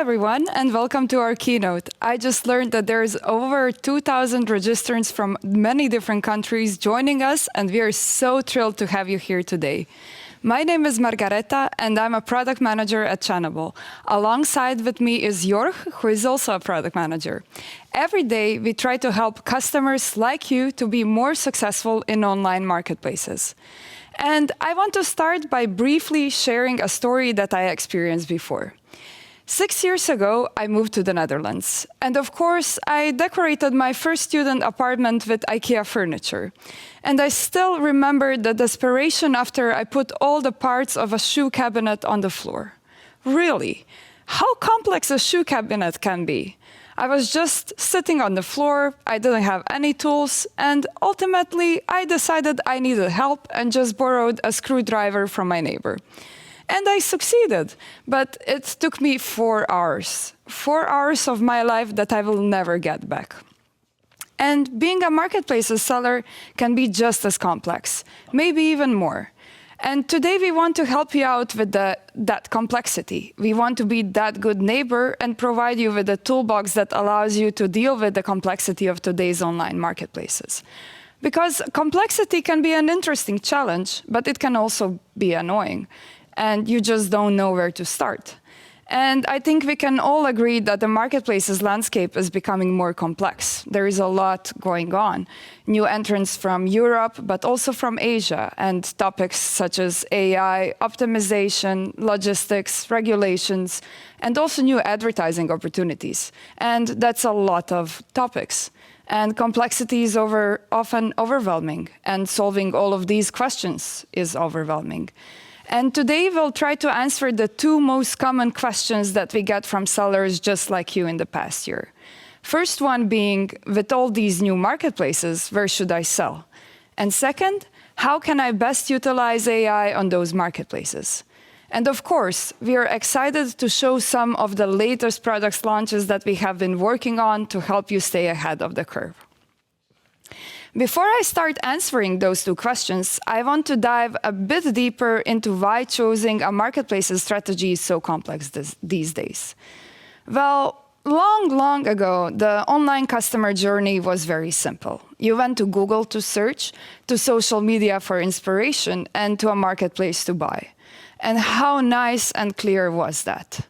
everyone, and welcome to our keynote. I just learned that there's over 2,000 registrants from many different countries joining us, and we are so thrilled to have you here today. My name is Margareta, and I'm a product manager at Channable. Alongside with me is Jorg, who is also a product manager. Every day, we try to help customers like you to be more successful in online marketplaces. And I want to start by briefly sharing a story that I experienced before. 6 years ago, I moved to the Netherlands. And of course, I decorated my first student apartment with IKEA furniture. And I still remember the desperation after I put all the parts of a shoe cabinet on the floor. Really, how complex a shoe cabinet can be. I was just sitting on the floor, I didn't have any tools, and ultimately, I decided I needed help and just borrowed a screwdriver from my neighbor. And I succeeded, but it took me 4 hours. 4 hours of my life that I will never get back. And being a marketplace seller can be just as complex, maybe even more. And today we want to help you out with that complexity. We want to be that good neighbor and provide you with a toolbox that allows you to deal with the complexity of today's online marketplaces. Because complexity can be an interesting challenge, but it can also be annoying. And you just don't know where to start. And I think we can all agree that the marketplace's landscape is becoming more complex. There is a lot going on. New entrants from Europe, but also from Asia, and topics such as AI, optimization, logistics, regulations, and also new advertising opportunities. And that's a lot of topics. And complexity is often overwhelming, and solving all of these questions is overwhelming. And today we'll try to answer the 2 most common questions that we get from sellers just like you in the past year. First one being, with all these new marketplaces, where should I sell? And second, how can I best utilize AI on those marketplaces? And of course, we are excited to show some of the latest product launches that we have been working on to help you stay ahead of the curve. Before I start answering those 2 questions, I want to dive a bit deeper into why choosing a marketplace strategy is so complex these days. Well, long ago, the online customer journey was very simple. You went to Google to search, to social media for inspiration, and to a marketplace to buy. And how nice and clear was that?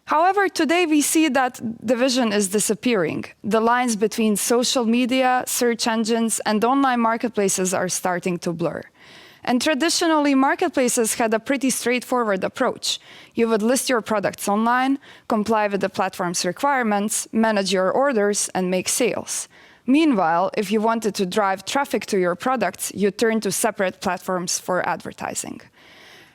However, today we see that division is disappearing. The lines between social media, search engines, and online marketplaces are starting to blur. And traditionally, marketplaces had a pretty straightforward approach. You would list your products online, comply with the platform's requirements, manage your orders, and make sales. Meanwhile, if you wanted to drive traffic to your products, you turn to separate platforms for advertising.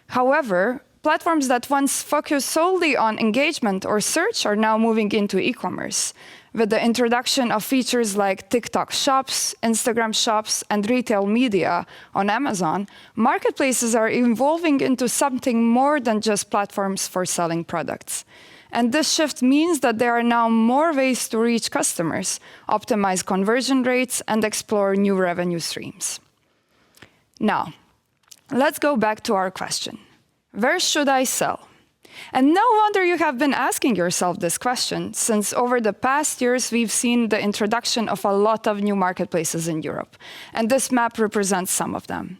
However, platforms that once focused solely on engagement or search are now moving into e-commerce. With the introduction of features like TikTok shops, Instagram shops, and retail media on Amazon, marketplaces are evolving into something more than just platforms for selling products. And this shift means that there are now more ways to reach customers, optimize conversion rates, and explore new revenue streams. Now, let's go back to our question. Where should I sell? And no wonder you have been asking yourself this question, since over the past years, we've seen the introduction of a lot of new marketplaces in Europe. And this map represents some of them.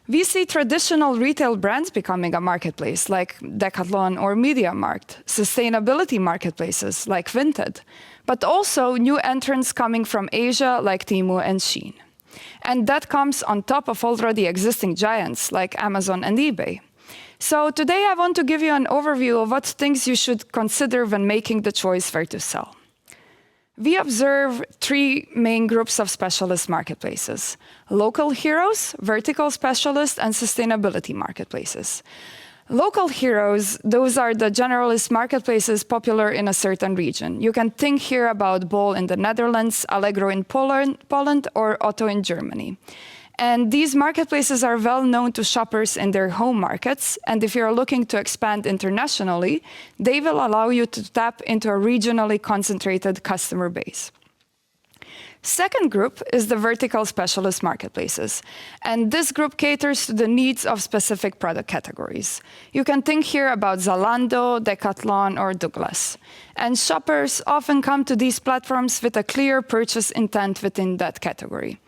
We see traditional retail brands becoming a marketplace, like Decathlon or MediaMarkt, sustainability marketplaces, like Vinted, but also new entrants coming from Asia, like Temu and Shein. And that comes on top of already existing giants, like Amazon and eBay. So today I want to give you an overview of what things you should consider when making the choice where to sell. We observe 3 main groups of specialist marketplaces: local heroes, vertical specialists, and sustainability marketplaces. Local heroes, those are the generalist marketplaces popular in a certain region. You can think here about Bol in the Netherlands, Allegro in Poland, or Otto in Germany. And these marketplaces are well known to shoppers in their home markets. And if you're looking to expand internationally, they will allow you to tap into a regionally concentrated customer base. Second group is the vertical specialist marketplaces. And this group caters to the needs of specific product categories. You can think here about Zalando, Decathlon, or Douglas. And shoppers often come to these platforms with a clear purchase intent within that category.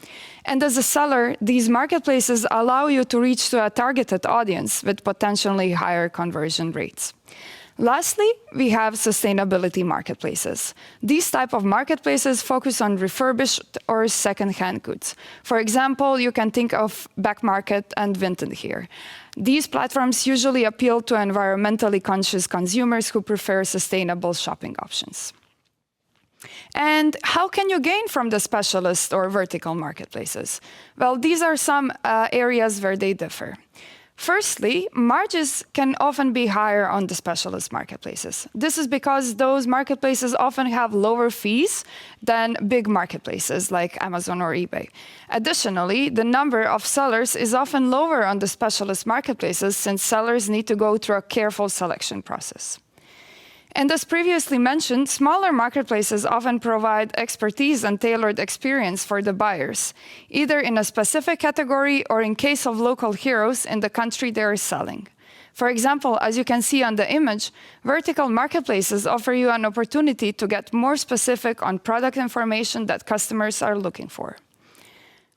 And as a seller, these marketplaces allow you to reach to a targeted audience with potentially higher conversion rates. Lastly, we have sustainability marketplaces. These type of marketplaces focus on refurbished or second-hand goods. For example, you can think of Back Market and Vinted here. These platforms usually appeal to environmentally conscious consumers who prefer sustainable shopping options. And how can you gain from the specialist or vertical marketplaces? Well, these are some areas where they differ. Firstly, margins can often be higher on the specialist marketplaces. This is because those marketplaces often have lower fees than big marketplaces like Amazon or eBay. Additionally, the number of sellers is often lower on the specialist marketplaces since sellers need to go through a careful selection process. And as previously mentioned, smaller marketplaces often provide expertise and tailored experience for the buyers, either in a specific category or in case of local heroes in the country they are selling. For example, as you can see on the image, vertical marketplaces offer you an opportunity to get more specific on product information that customers are looking for.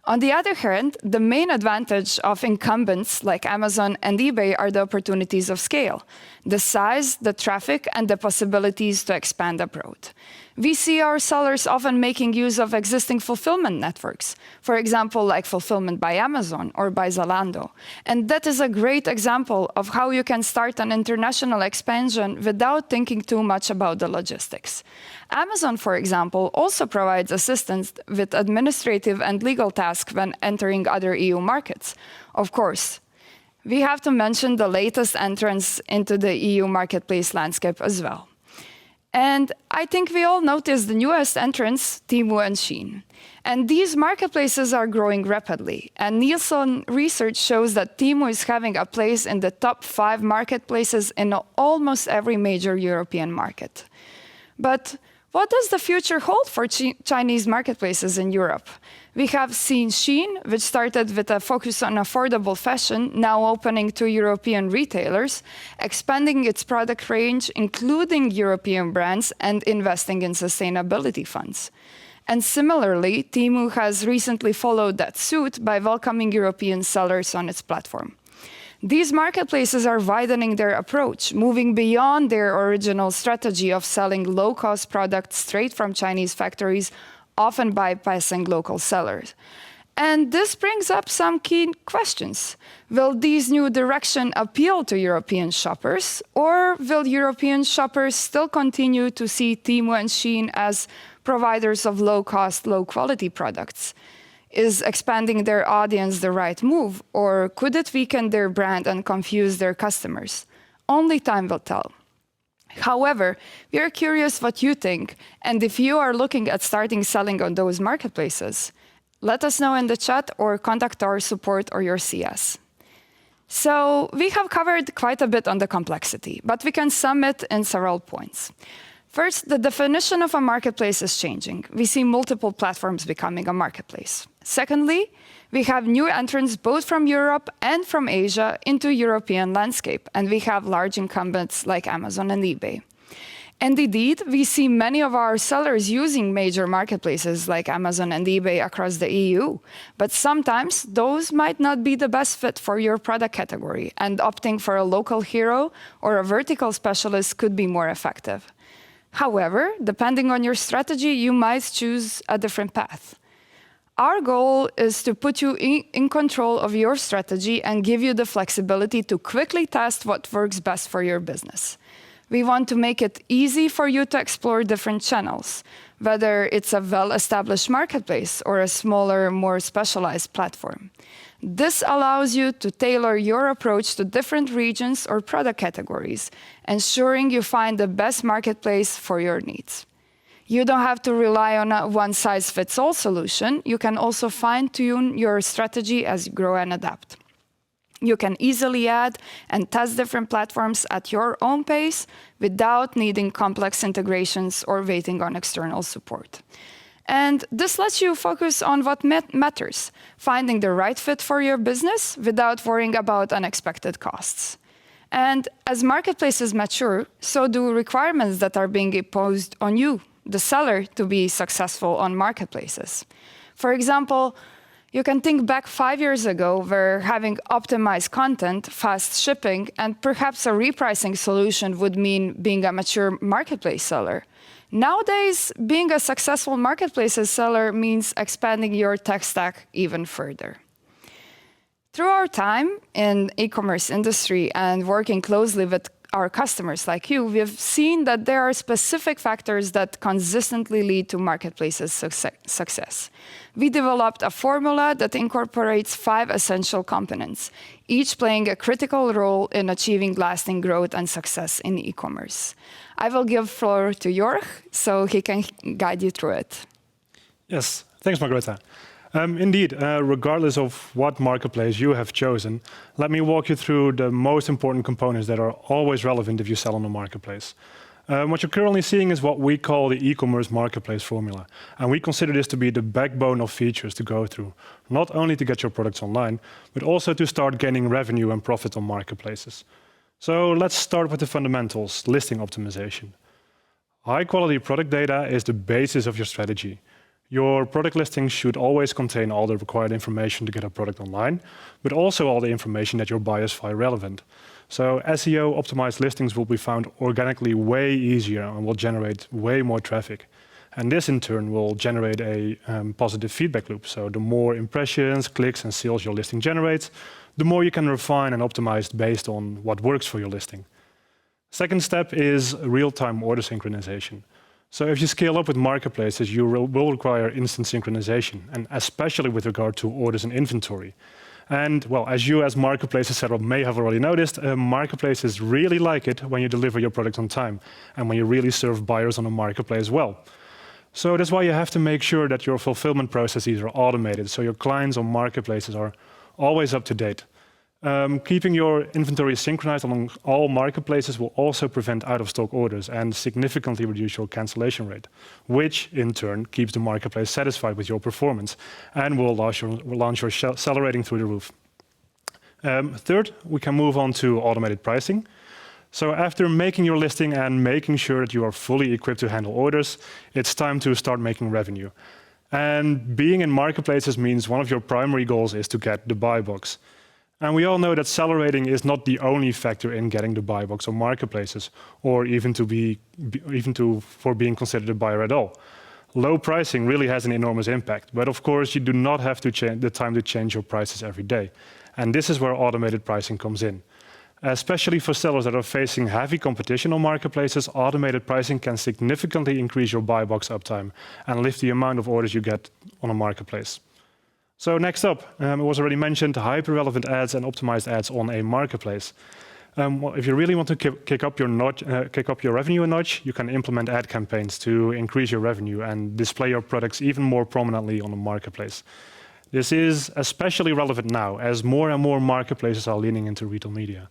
On the other hand, the main advantage of incumbents like Amazon and eBay are the opportunities of scale, the size, the traffic, and the possibilities to expand abroad. We see our sellers often making use of existing fulfillment networks, for example, like fulfillment by Amazon or by Zalando. And that is a great example of how you can start an international expansion without thinking too much about the logistics. Amazon, for example, also provides assistance with administrative and legal tasks when entering other EU markets. Of course, we have to mention the latest entrance into the EU marketplace landscape as well. And I think we all noticed the newest entrants, Temu and Shein. And these marketplaces are growing rapidly. And Nielsen research shows that Temu is having a place in the top 5 marketplaces in almost every major European market. But what does the future hold for Chinese marketplaces in Europe? We have seen Shein, which started with a focus on affordable fashion, now opening to European retailers, expanding its product range, including European brands, and investing in sustainability funds. And similarly, Temu has recently followed that suit by welcoming European sellers on its platform. These marketplaces are widening their approach, moving beyond their original strategy of selling low-cost products straight from Chinese factories, often bypassing local sellers. And this brings up some key questions. Will these new directions appeal to European shoppers, or will European shoppers still continue to see Temu and Shein as providers of low-cost, low-quality products? Is expanding their audience the right move, or could it weaken their brand and confuse their customers? Only time will tell. However, we are curious what you think, and if you are looking at starting selling on those marketplaces, let us know in the chat or contact our support or your CS. So we have covered quite a bit on the complexity, but we can sum it in several points. First, the definition of a marketplace is changing. We see multiple platforms becoming a marketplace. Secondly, we have new entrants both from Europe and from Asia into European landscape, and we have large incumbents like Amazon and eBay. And indeed, we see many of our sellers using major marketplaces like Amazon and eBay across the EU, but sometimes those might not be the best fit for your product category, and opting for a local hero or a vertical specialist could be more effective. However, depending on your strategy, you might choose a different path. Our goal is to put you in control of your strategy and give you the flexibility to quickly test what works best for your business. We want to make it easy for you to explore different channels, whether it's a well-established marketplace or a smaller, more specialized platform. This allows you to tailor your approach to different regions or product categories, ensuring you find the best marketplace for your needs. You don't have to rely on a one-size-fits-all solution. You can also fine-tune your strategy as you grow and adapt. You can easily add and test different platforms at your own pace without needing complex integrations or waiting on external support. And this lets you focus on what matters, finding the right fit for your business without worrying about unexpected costs. And as marketplaces mature, so do requirements that are being imposed on you, the seller, to be successful on marketplaces. For example, you can think back 5 years ago where having optimized content, fast shipping, and perhaps a repricing solution would mean being a mature marketplace seller. Nowadays, being a successful marketplace seller means expanding your tech stack even further. Through our time in e-commerce industry and working closely with our customers like you, we've seen that there are specific factors that consistently lead to marketplaces' success. We developed a formula that incorporates 5 essential components, each playing a critical role in achieving lasting growth and success in e-commerce. I will give floor to Jörg so he can guide you through it. Yes, thanks, Margaretha. Indeed, regardless of what marketplace you have chosen, let me walk you through the most important components that are always relevant if you sell on a marketplace. What you're currently seeing is what we call the e-commerce marketplace formula. And we consider this to be the backbone of features to go through, not only to get your products online, but also to start gaining revenue and profit on marketplaces. So let's start with the fundamentals, listing optimization. High-quality product data is the basis of your strategy. Your product listings should always contain all the required information to get a product online, but also all the information that your buyers find relevant. So SEO-optimized listings will be found organically way easier and will generate way more traffic. And this, in turn, will generate a positive feedback loop. So the more impressions, clicks, and sales your listing generates, the more you can refine and optimize based on what works for your listing. Second step is real-time order synchronization. So if you scale up with marketplaces, you will require instant synchronization, and especially with regard to orders and inventory. And well, as you as marketplaces setup may have already noticed, marketplaces really like it when you deliver your product on time and when you really serve buyers on a marketplace well. So that's why you have to make sure that your fulfillment processes are automated, so your clients on marketplaces are always up to date. Keeping your inventory synchronized among all marketplaces will also prevent out-of-stock orders and significantly reduce your cancellation rate, which in turn keeps the marketplace satisfied with your performance and will launch your seller rating through the roof. Third, we can move on to automated pricing. So after making your listing and making sure that you are fully equipped to handle orders, it's time to start making revenue. And being in marketplaces means one of your primary goals is to get the buy box. And we all know that seller rating is not the only factor in getting the buy box on marketplaces, or even for being considered a buyer at all. Low pricing really has an enormous impact, but of course you do not have the time to change your prices every day. And this is where automated pricing comes in. Especially for sellers that are facing heavy competition on marketplaces, automated pricing can significantly increase your buy box uptime and lift the amount of orders you get on a marketplace. So next up, it was already mentioned, hyper-relevant ads and optimized ads on a marketplace. Well, if you really want to kick up your revenue a notch, you can implement ad campaigns to increase your revenue and display your products even more prominently on the marketplace. This is especially relevant now, as more and more marketplaces are leaning into retail media.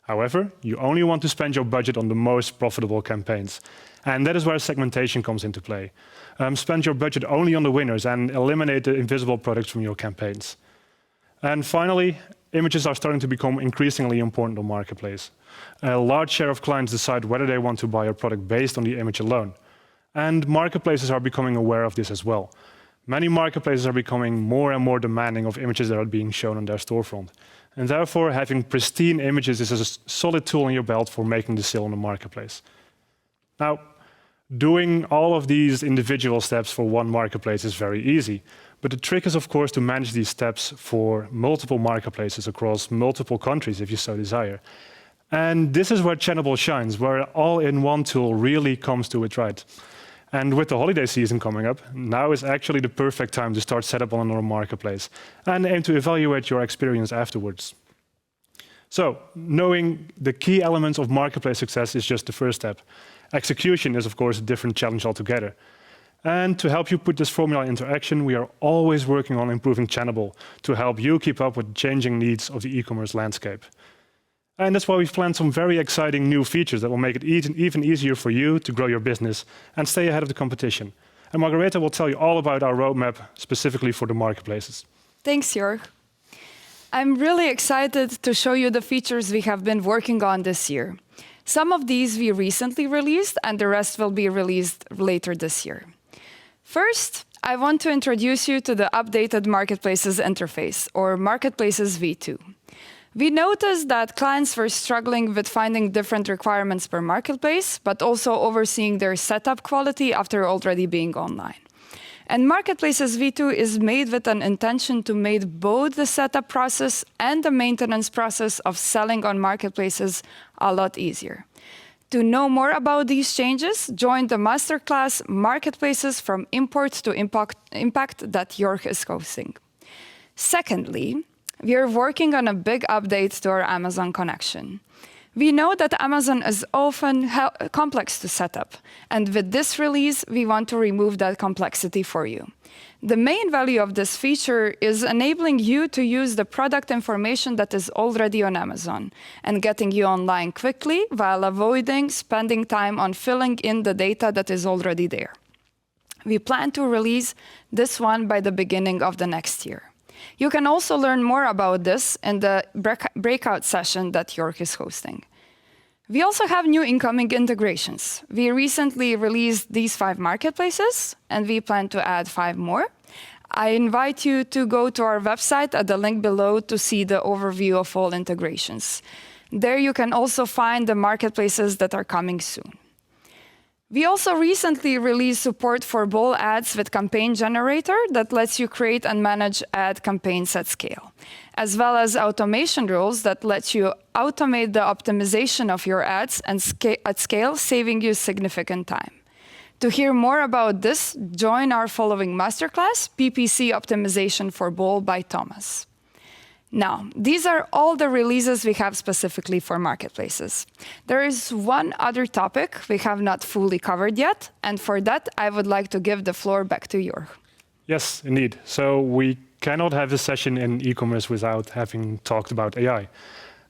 However, you only want to spend your budget on the most profitable campaigns. And that is where segmentation comes into play. Spend your budget only on the winners and eliminate the invisible products from your campaigns. And finally, images are starting to become increasingly important on marketplace. A large share of clients decide whether they want to buy a product based on the image alone. And marketplaces are becoming aware of this as well. Many marketplaces are becoming more and more demanding of images that are being shown on their storefront. And therefore, having pristine images is a solid tool in your belt for making the sale on the marketplace. Now, doing all of these individual steps for one marketplace is very easy. But the trick is, of course, to manage these steps for multiple marketplaces across multiple countries, if you so desire. And this is where Channable shines, where all-in-one tool really comes to its right. And with the holiday season coming up, now is actually the perfect time to start setup on another marketplace and aim to evaluate your experience afterwards. So, knowing the key elements of marketplace success is just the first step. Execution is, of course, a different challenge altogether. And to help you put this formula into action, we are always working on improving Channable to help you keep up with the changing needs of the e-commerce landscape. And that's why we've planned some very exciting new features that will make it even easier for you to grow your business and stay ahead of the competition. And Margaretha will tell you all about our roadmap specifically for the marketplaces. Thanks, Jörg. I'm really excited to show you the features we have been working on this year. Some of these we recently released, and the rest will be released later this year. First, I want to introduce you to the updated Marketplaces interface, or Marketplaces V2. We noticed that clients were struggling with finding different requirements per marketplace, but also overseeing their setup quality after already being online. And Marketplaces V2 is made with an intention to make both the setup process and the maintenance process of selling on marketplaces a lot easier. To know more about these changes, join the masterclass Marketplaces from Import to Impact that Jörg is hosting. Secondly, we are working on a big update to our Amazon connection. We know that Amazon is often complex to set up, and with this release, we want to remove that complexity for you. The main value of this feature is enabling you to use the product information that is already on Amazon and getting you online quickly while avoiding spending time on filling in the data that is already there. We plan to release this one by the beginning of the next year. You can also learn more about this in the breakout session that Jörg is hosting. We also have new incoming integrations. We recently released these 5 marketplaces, and we plan to add 5 more. I invite you to go to our website at the link below to see the overview of all integrations. There you can also find the marketplaces that are coming soon. We also recently released support for Bol ads with Campaign Generator that lets you create and manage ad campaigns at scale, as well as automation rules that let you automate the optimization of your ads and at scale, saving you significant time. To hear more about this, join our following masterclass, PPC Optimization for Bol by Thomas. Now, these are all the releases we have specifically for marketplaces. There is one other topic we have not fully covered yet, and for that, I would like to give the floor back to Jörg. Yes, indeed. So we cannot have a session in e-commerce without having talked about AI.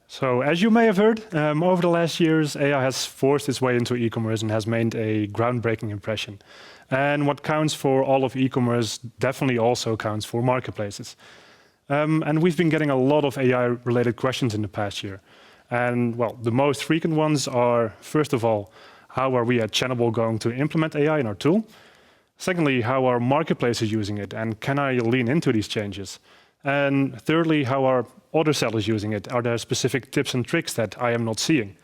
So as you may have heard, over the last years, AI has forced its way into e-commerce and has made a groundbreaking impression. And what counts for all of e-commerce definitely also counts for marketplaces. And we've been getting a lot of AI-related questions in the past year. And well, the most frequent ones are, first of all, how are we at Channable going to implement AI in our tool? Secondly, how are marketplaces using it? And can I lean into these changes? And thirdly, how are other sellers using it? Are there specific tips and tricks that I am not seeing?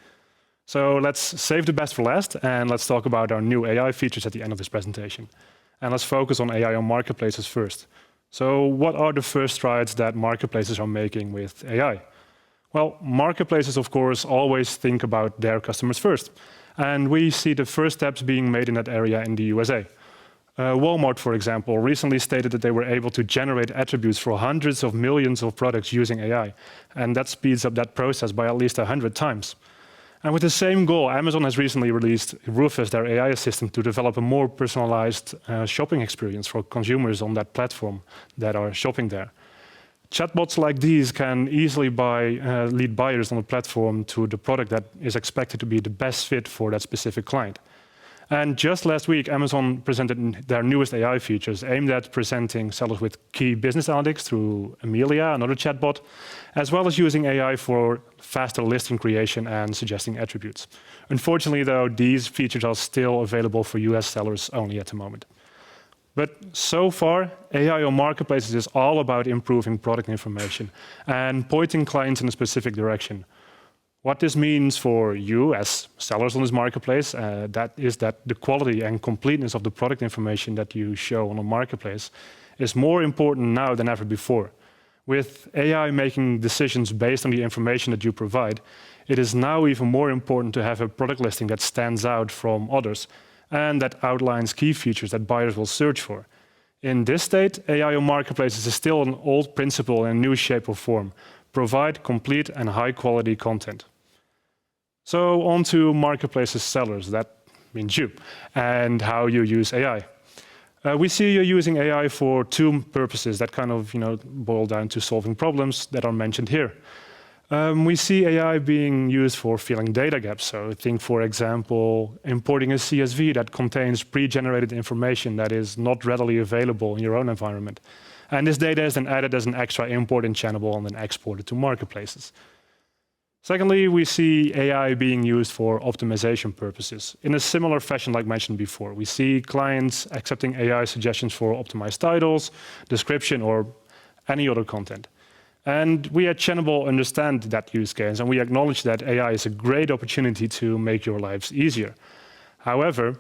So let's save the best for last, and let's talk about our new AI features at the end of this presentation. And let's focus on AI on marketplaces first. So what are the first strides that marketplaces are making with AI? Well, marketplaces, of course, always think about their customers first. And we see the first steps being made in that area in the USA. Walmart, for example, recently stated that they were able to generate attributes for hundreds of millions of products using AI. And that speeds up that process by at least 100 times. And with the same goal, Amazon has recently released Rufus, their AI assistant, to develop a more personalized shopping experience for consumers on that platform that are shopping there. Chatbots like these can easily lead buyers on the platform to the product that is expected to be the best fit for that specific client. And just last week, Amazon presented their newest AI features aimed at presenting sellers with key business analytics through Amelia, another chatbot, as well as using AI for faster listing creation and suggesting attributes. Unfortunately, though, these features are still available for US sellers only at the moment. But so far, AI on marketplaces is all about improving product information and pointing clients in a specific direction. What this means for you as sellers on this marketplace, that is that the quality and completeness of the product information that you show on a marketplace is more important now than ever before. With AI making decisions based on the information that you provide, it is now even more important to have a product listing that stands out from others and that outlines key features that buyers will search for. In this state, AI on marketplaces is still an old principle in a new shape or form. Provide complete and high-quality content. So on to marketplaces sellers, that means you, and how you use AI. We see you using AI for 2 purposes that kind of boil down to solving problems that are mentioned here. We see AI being used for filling data gaps. So think, for example, importing a CSV that contains pre-generated information that is not readily available in your own environment. And this data is then added as an extra import in Channable and then exported to marketplaces. Secondly, we see AI being used for optimization purposes. In a similar fashion like mentioned before, we see clients accepting AI suggestions for optimized titles, description, or any other content. And we at Channable understand that use case, and we acknowledge that AI is a great opportunity to make your lives easier. However,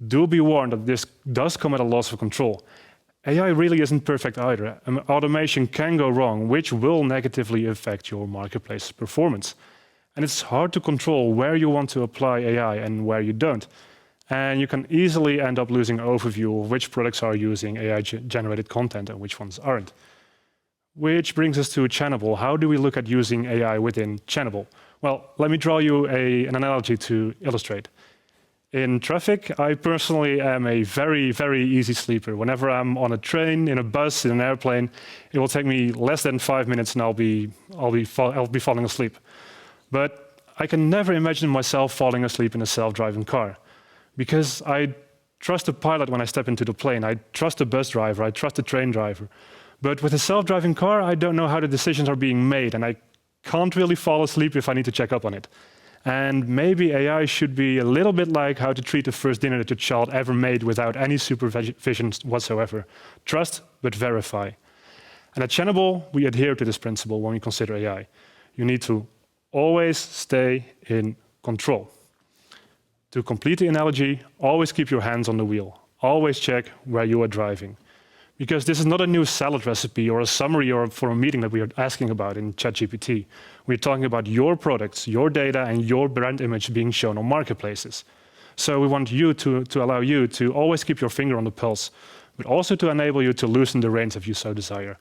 do be warned that this does come at a loss of control. AI really isn't perfect either. Automation can go wrong, which will negatively affect your marketplace's performance. And it's hard to control where you want to apply AI and where you don't. And you can easily end up losing an overview of which products are using AI-generated content and which ones aren't. Which brings us to Channable. How do we look at using AI within Channable? Well, let me draw you an analogy to illustrate. In traffic, I personally am a very, very easy sleeper. Whenever I'm on a train, in a bus, in an airplane, it will take me less than 5 minutes and I'll be falling asleep. But I can never imagine myself falling asleep in a self-driving car, because I trust the pilot when I step into the plane. I trust the bus driver. I trust the train driver. But with a self-driving car, I don't know how the decisions are being made, and I can't really fall asleep if I need to check up on it. And maybe AI should be a little bit like how to treat the first dinner that your child ever made without any supervision whatsoever. Trust, but verify. And at Channable, we adhere to this principle when we consider AI. You need to always stay in control. To complete the analogy, always keep your hands on the wheel. Always check where you are driving. Because this is not a new salad recipe or a summary or for a meeting that we are asking about in ChatGPT. We're talking about your products, your data, and your brand image being shown on marketplaces. So we want you to allow you to always keep your finger on the pulse, but also to enable you to loosen the reins if you so desire.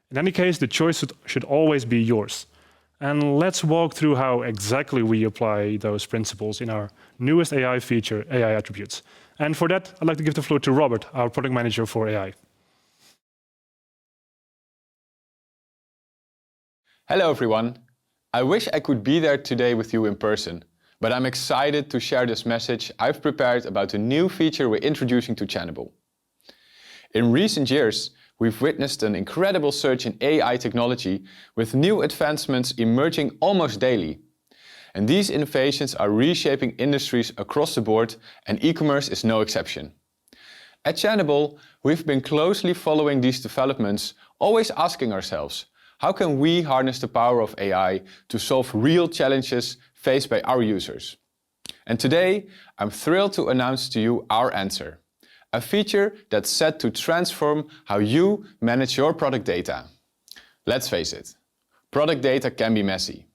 In any case, the choice should always be yours. And let's walk through how exactly we apply those principles in our newest AI feature, AI Attributes. And for that, I'd like to give the floor to Robert, our product manager for AI. Hello everyone. I wish I could be there today with you in person, but I'm excited to share this message I've prepared about a new feature we're introducing to Channable. In recent years, we've witnessed an incredible surge in AI technology with new advancements emerging almost daily. And these innovations are reshaping industries across the board, and e-commerce is no exception. At Channable, we've been closely following these developments, always asking ourselves, how can we harness the power of AI to solve real challenges faced by our users? And today, I'm thrilled to announce to you our answer. A feature that's set to transform how you manage your product data. Let's face it, product data can be messy.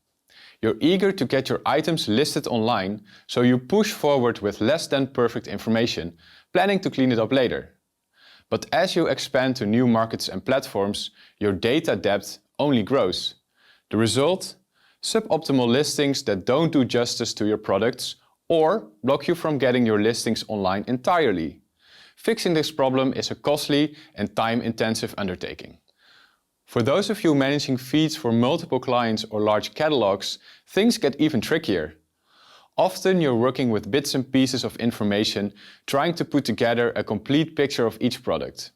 You're eager to get your items listed online, so you push forward with less than perfect information, planning to clean it up later. But as you expand to new markets and platforms, your data depth only grows. The result? Suboptimal listings that don't do justice to your products or block you from getting your listings online entirely. Fixing this problem is a costly and time-intensive undertaking. For those of you managing feeds for multiple clients or large catalogs, things get even trickier. Often you're working with bits and pieces of information, trying to put together a complete picture of each product.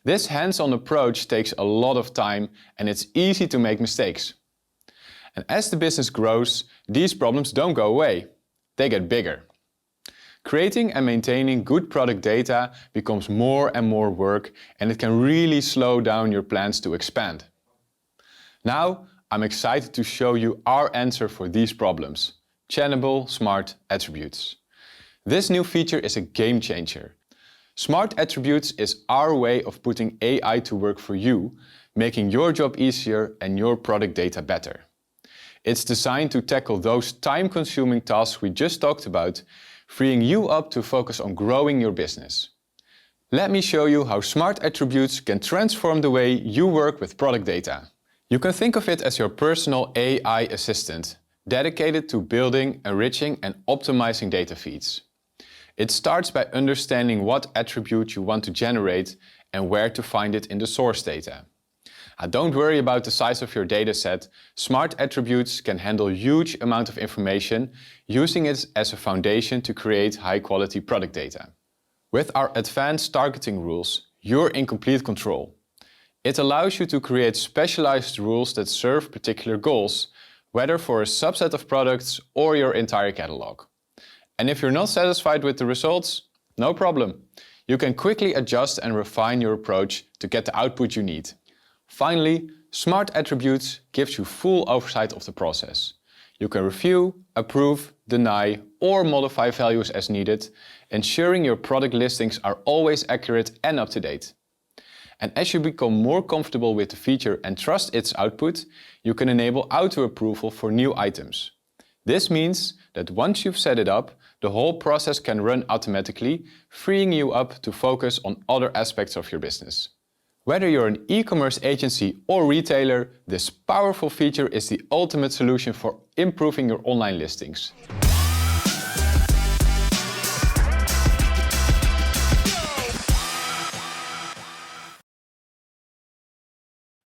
This hands-on approach takes a lot of time, and it's easy to make mistakes. And as the business grows, these problems don't go away. They get bigger. Creating and maintaining good product data becomes more and more work, and it can really slow down your plans to expand. Now, I'm excited to show you our answer for these problems: Channable Smart Attributes. This new feature is a game changer. Smart Attributes is our way of putting AI to work for you, making your job easier and your product data better. It's designed to tackle those time-consuming tasks we just talked about, freeing you up to focus on growing your business. Let me show you how Smart Attributes can transform the way you work with product data. You can think of it as your personal AI assistant, dedicated to building, enriching, and optimizing data feeds. It starts by understanding what attribute you want to generate and where to find it in the source data. Don't worry about the size of your dataset. Smart attributes can handle huge amount of information, using it as a foundation to create high-quality product data. With our advanced targeting rules, you're in complete control. It allows you to create specialized rules that serve particular goals, whether for a subset of products or your entire catalog. And if you're not satisfied with the results, no problem. You can quickly adjust and refine your approach to get the output you need. Finally, smart attributes gives you full oversight of the process. You can review, approve, deny, or modify values as needed, ensuring your product listings are always accurate and up to date. And as you become more comfortable with the feature and trust its output, you can enable auto-approval for new items. This means that once you've set it up, the whole process can run automatically, freeing you up to focus on other aspects of your business. Whether you're an e-commerce agency or retailer, this powerful feature is the ultimate solution for improving your online listings.